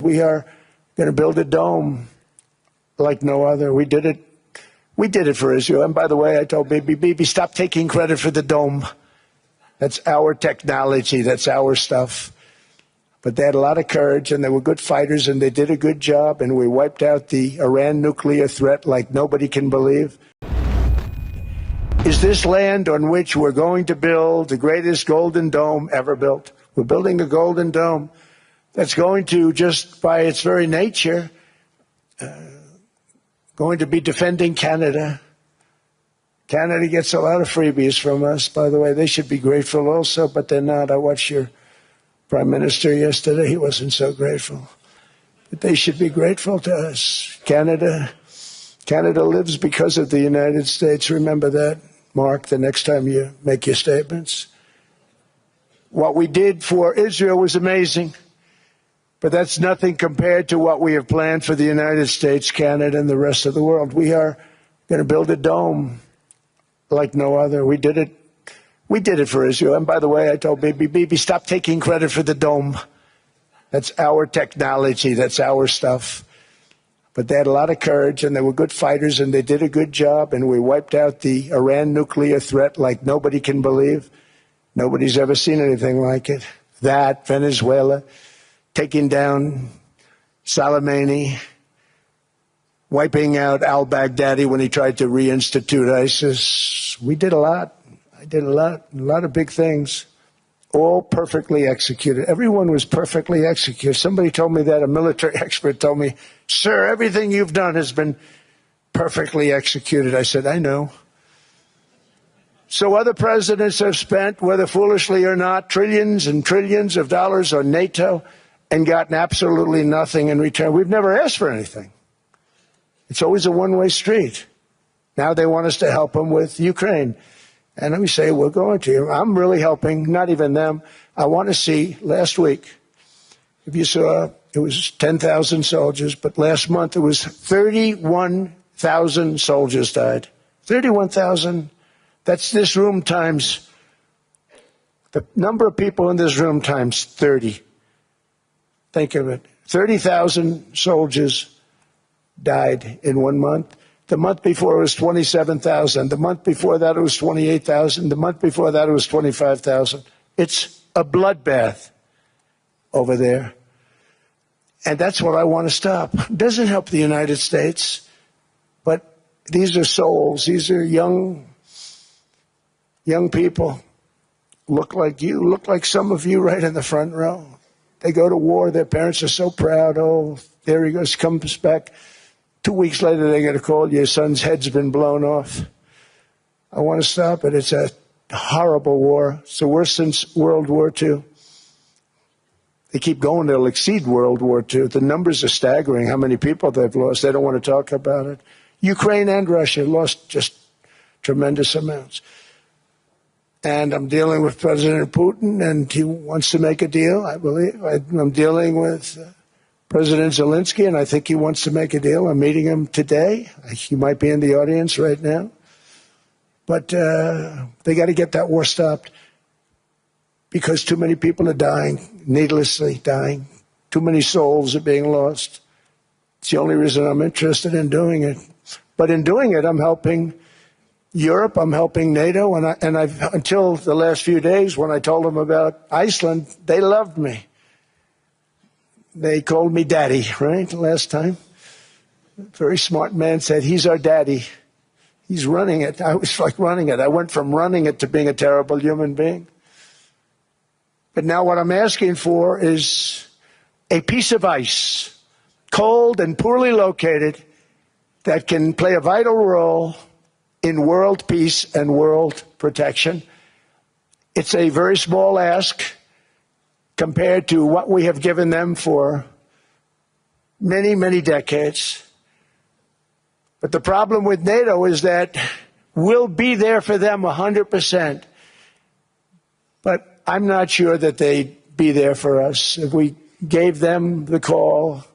We are going to build a dome like no other. We did it. We did it for Israel. And by the way, I told Bibi, stop taking credit for the dome. That's our technology. That's our stuff. But they had a lot of courage, and they were good fighters, and they did a good job, and we wiped out the Iran nuclear threat like nobody can believe. Is this land on which we're going to build the greatest golden dome ever built? We're building a golden dome that's going to, just by its very nature, going to be defending Canada. Canada gets a lot of freebies from us, by the way. They should be grateful also, but they're not. I watched your Prime Minister yesterday. He wasn't so grateful. But they should be grateful to us. Canada lives because of the United States. Remember that, Mark, the next time you make your statements. What we did for Israel was amazing. But that's nothing compared to what we have planned for the United States, Canada, and the rest of the world. We are going to build a dome like no other. We did it. We did it for Israel. And by the way, I told Bibi, stop taking credit for the dome. That's our technology. That's our stuff. But they had a lot of courage, and they were good fighters, and they did a good job, and we wiped out the Iran nuclear threat like nobody can believe. Nobody's ever seen anything like it. That, Venezuela, taking down Soleimani, wiping out al-Baghdadi when he tried to reinstitute ISIS. We did a lot. I did a lot of big things, all perfectly executed. Everyone was perfectly executed. Somebody told me that, a military expert told me, sir, everything you've done has been perfectly executed. I said, I know. So other presidents have spent, whether foolishly or not, trillions and trillions of dollars on NATO and gotten absolutely nothing in return. We've never asked for anything. It's always a one-way street. Now they want us to help them with Ukraine. And we say, we're going to. I'm really helping, not even them. I want to see, last week, if you saw, it was 10,000 soldiers, but last month it was 31,000 soldiers died. 31,000. That's this room times, the number of people in this room times 30. Think of it. 30,000 soldiers died in 1 month. The month before it was 27,000. The month before that it was 28,000. The month before that it was 25,000. It's a bloodbath over there. And that's what I want to stop. It doesn't help the United States, but these are souls. These are young people. Look like you, look like some of you right in the front row. They go to war. Their parents are so proud. Oh, there he goes, comes back. 2 weeks later, they get a call, your son's head's been blown off. I want to stop it. It's a horrible war. It's the worst since World War II. They keep going. They'll exceed World War II. The numbers are staggering, how many people they've lost. They don't want to talk about it. Ukraine and Russia lost just tremendous amounts. And I'm dealing with President Putin, and he wants to make a deal, I believe. I'm dealing with President Zelensky, and I think he wants to make a deal. I'm meeting him today. He might be in the audience right now. But they got to get that war stopped because too many people are dying, needlessly dying. Too many souls are being lost. It's the only reason I'm interested in doing it. But in doing it, I'm helping Europe, I'm helping NATO, and I've until the last few days when I told them about Iceland, they loved me. They called me daddy, right, last time. A very smart man said, he's our daddy. He's running it. I was like running it. I went from running it to being a terrible human being. But now what I'm asking for is a piece of ice, cold and poorly located, that can play a vital role in world peace and world protection. It's a very small ask compared to what we have given them for many, many decades. But the problem with NATO is that we'll be there for them 100%. But I'm not sure that they'd be there for us if we gave them the call.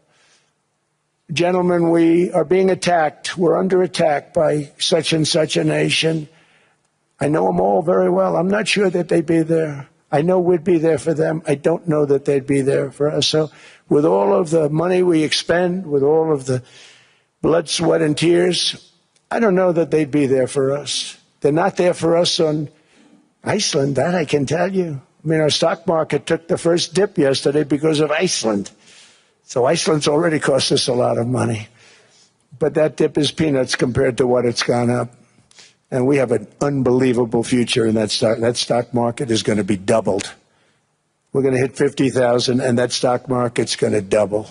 Gentlemen, we are being attacked. We're under attack by such and such a nation. I know them all very well. I'm not sure that they'd be there. I know we'd be there for them. I don't know that they'd be there for us. So with all of the money we expend, with all of the blood, sweat, and tears, I don't know that they'd be there for us. They're not there for us on Iceland, that I can tell you. I mean, our stock market took the first dip yesterday because of Iceland. So Iceland's already cost us a lot of money. But that dip is peanuts compared to what it's gone up. And we have an unbelievable future in that stock. That stock market is going to be doubled. We're going to hit 50,000, and that stock market's going to double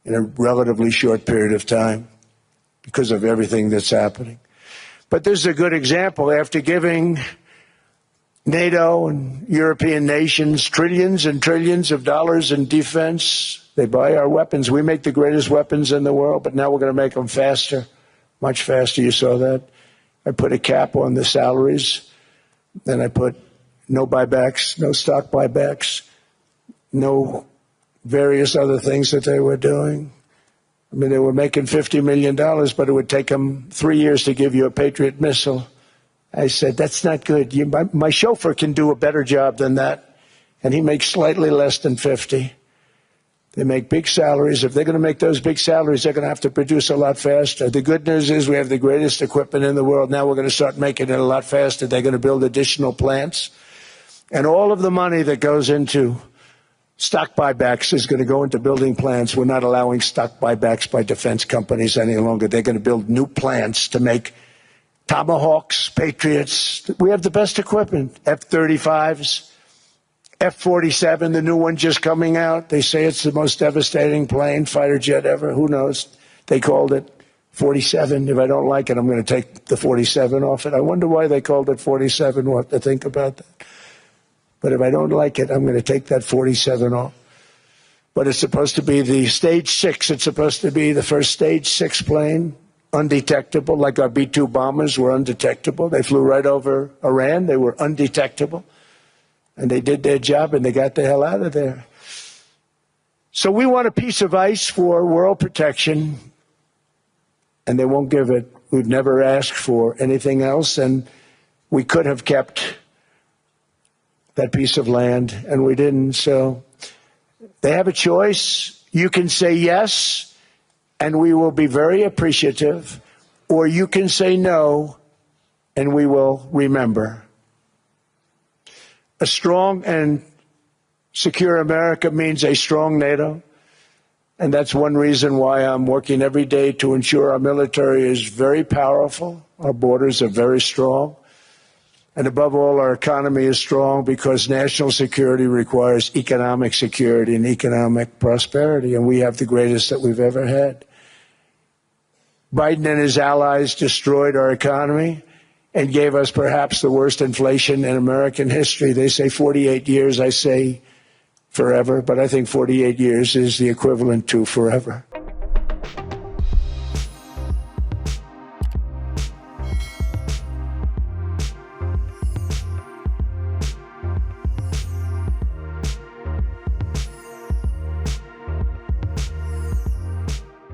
in a relatively short period of time because of everything that's happening. But this is a good example. After giving NATO and European nations trillions and trillions of dollars in defense, they buy our weapons. We make the greatest weapons in the world, but now we're going to make them faster, much faster. You saw that. I put a cap on the salaries. Then I put no buybacks, no stock buybacks, no various other things that they were doing. I mean, they were making $50 million, but it would take them 3 years to give you a Patriot missile. I said, that's not good. My chauffeur can do a better job than that, and he makes slightly less than 50. They make big salaries. If they're going to make those big salaries, they're going to have to produce a lot faster. The good news is we have the greatest equipment in the world. Now we're going to start making it a lot faster. They're going to build additional plants. And all of the money that goes into stock buybacks is going to go into building plants. We're not allowing stock buybacks by defense companies any longer. They're going to build new plants to make Tomahawks, Patriots. We have the best equipment, F-35s, F-47, the new one just coming out. They say it's the most devastating plane, fighter jet ever. Who knows? They called it 47. If I don't like it, I'm going to take the 47 off it. I wonder why they called it 47. We'll have to think about that. But if I don't like it, I'm going to take that 47 off. But it's supposed to be the stage 6. It's supposed to be the first stage 6 plane, undetectable, like our B-2 bombers were undetectable. They flew right over Iran. They were undetectable. And they did their job, and they got the hell out of there. So we want a piece of ice for world protection, and they won't give it. We've never asked for anything else, and we could have kept that piece of land, and we didn't. So they have a choice. You can say yes, and we will be very appreciative, or you can say no, and we will remember. A strong and secure America means a strong NATO, and that's one reason why I'm working every day to ensure our military is very powerful, our borders are very strong, and above all, our economy is strong because national security requires economic security and economic prosperity, and we have the greatest that we've ever had. Biden and his allies destroyed our economy and gave us perhaps the worst inflation in American history. They say 48 years, I say forever, but I think 48 years is the equivalent to forever.